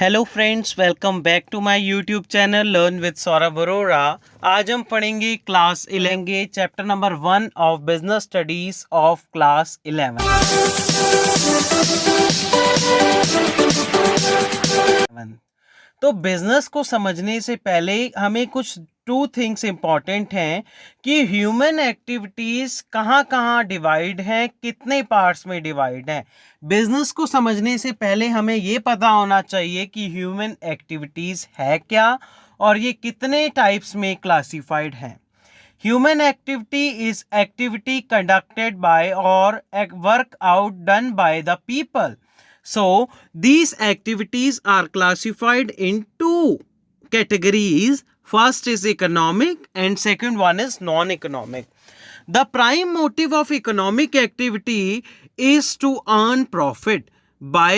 Hello friends, welcome back to my YouTube channel learn with Saurabh Arora. आज हम पढ़ेंगे class 11 chapter number 1 of business studies of class 11। तो business को समझने से पहले हमें कुछ टू थिंग्स इंपॉर्टेंट हैं कि ह्यूमन एक्टिविटीज कहाँ कहाँ डिवाइड हैं, कितने पार्ट्स में डिवाइड हैं। बिजनेस को समझने से पहले हमें ये पता होना चाहिए कि ह्यूमन एक्टिविटीज है क्या और ये कितने टाइप्स में क्लासिफाइड हैं। Human activity is activity conducted by और work out done by the people. So these activities are classified in two categories. First is economic and second one is non-economic. The prime motive of economic activity is to earn profit by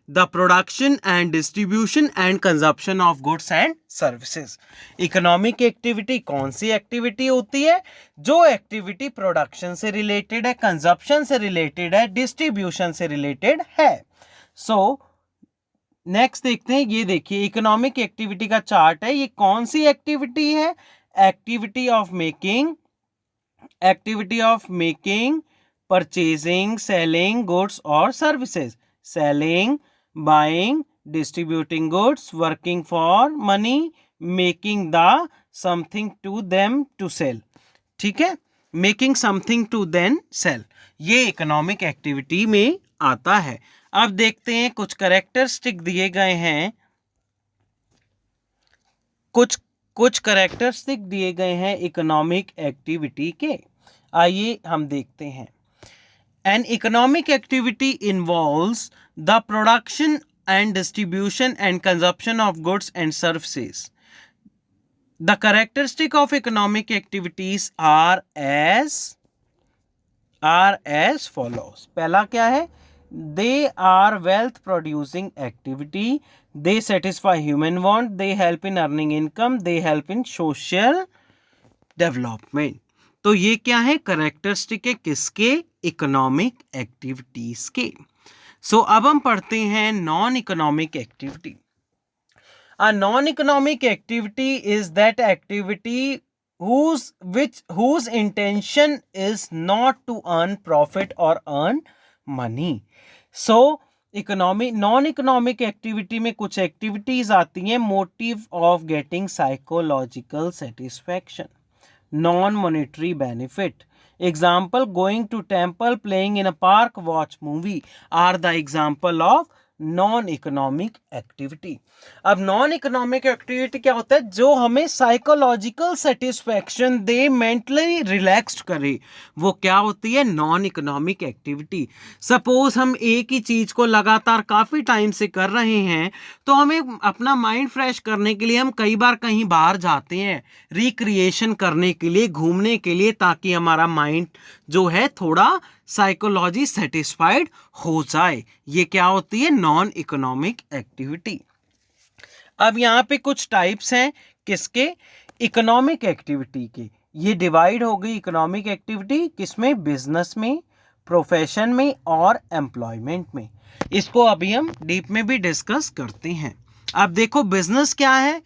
the production and distribution and consumption of goods and services. Economic activity कौन सी activity होती है? जो activity production से related है, consumption से related है, distribution से रिलेटेड है। सो नेक्स्ट देखते हैं, ये देखिए इकोनॉमिक एक्टिविटी का चार्ट है। ये कौन सी एक्टिविटी है? Activity of making, purchasing, selling goods और services. Selling, buying, distributing goods, working for money, making the something to them to sell. ठीक है, making something to then sell, ये इकोनॉमिक एक्टिविटी में आता है। अब देखते हैं, कुछ कैरेक्टरिस्टिक दिए गए हैं, कुछ कैरेक्टरिस्टिक दिए गए हैं इकोनॉमिक एक्टिविटी के। आइए हम देखते हैं। An economic activity involves the production and distribution and consumption of goods and services. The characteristic of economic activities are as follows. पहला क्या है? They are wealth producing activity. They satisfy human want. They help in earning income. They help in social development. तो ये क्या है? Characteristic है किसके? Economic activities के। सो अब हम पढ़ते हैं non economic activity. A non-economic activity is that activity whose intention is not to earn profit or earn money. So non economic activity में कुछ एक्टिविटीज आती हैं। Motive of getting psychological satisfaction, non monetary benefit. Example, going to temple, playing in a park, watch movie are the example of non economic activity. अब non economic activity क्या होता है? जो हमें साइकोलॉजिकल सेटिस्फैक्शन दे, mentally relaxed करे, वो क्या होती है? Non economic activity. सपोज हम एक ही चीज को लगातार काफी टाइम से कर रहे हैं, तो हमें अपना माइंड फ्रेश करने के लिए हम कई बार कहीं बाहर जाते हैं, रिक्रिएशन करने के लिए, घूमने के लिए, ताकि हमारा माइंड जो है थोड़ा साइकोलॉजी सेटिस्फाइड हो जाए। ये क्या होती है? Non economic activity. अब यहाँ पे कुछ टाइप्स हैं किसके? इकोनॉमिक एक्टिविटी के। ये डिवाइड हो गई इकोनॉमिक एक्टिविटी किसमें? बिजनेस में, प्रोफेशन में और एम्प्लॉयमेंट में। इसको अभी हम डीप में भी डिस्कस करते हैं। अब देखो बिजनेस क्या है?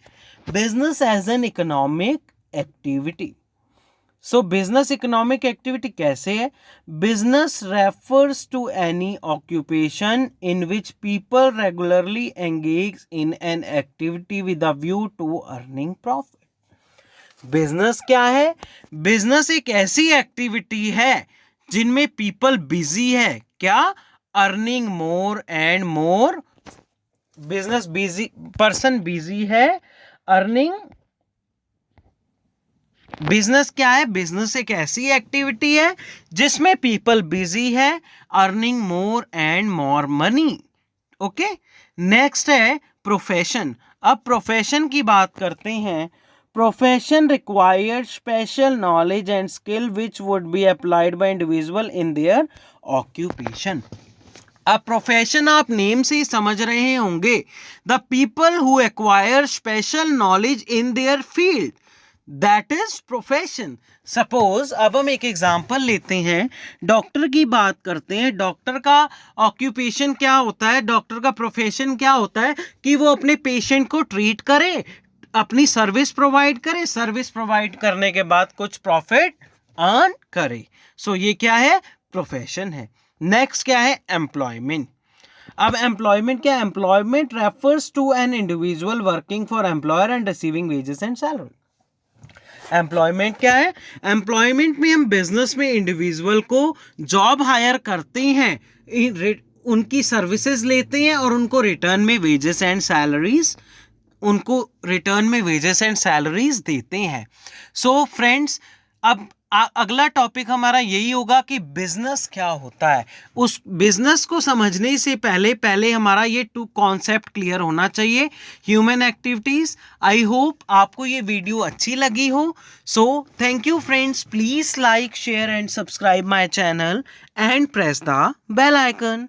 Business as an economic activity. So business economic activity कैसे है? Business refers to any occupation in which people regularly engage in an activity with a view to earning profit. Business क्या है? बिजनेस एक ऐसी activity है जिनमें people busy है, क्या? Earning more and more. Business busy, person busy है, earning. Business क्या है? बिजनेस एक ऐसी एक्टिविटी है जिसमें पीपल बिजी है, earning more and more money. Okay, next है प्रोफेशन। अब प्रोफेशन की बात करते हैं। Profession required special knowledge and skill which would be applied by individual in their occupation. अब प्रोफेशन आप नेम से ही समझ रहे होंगे, the people who acquire special knowledge in their field, that is profession. Suppose अब हम एक एग्जांपल लेते हैं, डॉक्टर की बात करते हैं। डॉक्टर का ऑक्यूपेशन क्या होता है, डॉक्टर का प्रोफेशन क्या होता है कि वो अपने पेशेंट को ट्रीट करे, अपनी सर्विस प्रोवाइड करे, सर्विस प्रोवाइड करने के बाद कुछ प्रॉफिट अर्न करे। सो ये क्या है, प्रोफेशन है। नेक्स्ट क्या है, एम्प्लॉयमेंट। अब एम्प्लॉयमेंट क्या है, employment refers to an individual working for employer and receiving wages and salary. Employment क्या है, एम्प्लॉयमेंट में हम बिजनेस में इंडिविजुअल को जॉब हायर करते हैं, उनकी सर्विसेज लेते हैं और उनको रिटर्न में वेजेस एंड सैलरीज, उनको रिटर्न में वेजेस एंड सैलरीज देते हैं। सो फ्रेंड्स, अब अगला टॉपिक हमारा यही होगा कि बिजनेस क्या होता है। उस बिजनेस को समझने से पहले हमारा ये 2 कॉन्सेप्ट क्लियर होना चाहिए, ह्यूमन एक्टिविटीज। आई होप आपको ये वीडियो अच्छी लगी हो। So thank you friends, please like, share and subscribe my channel and press the bell icon.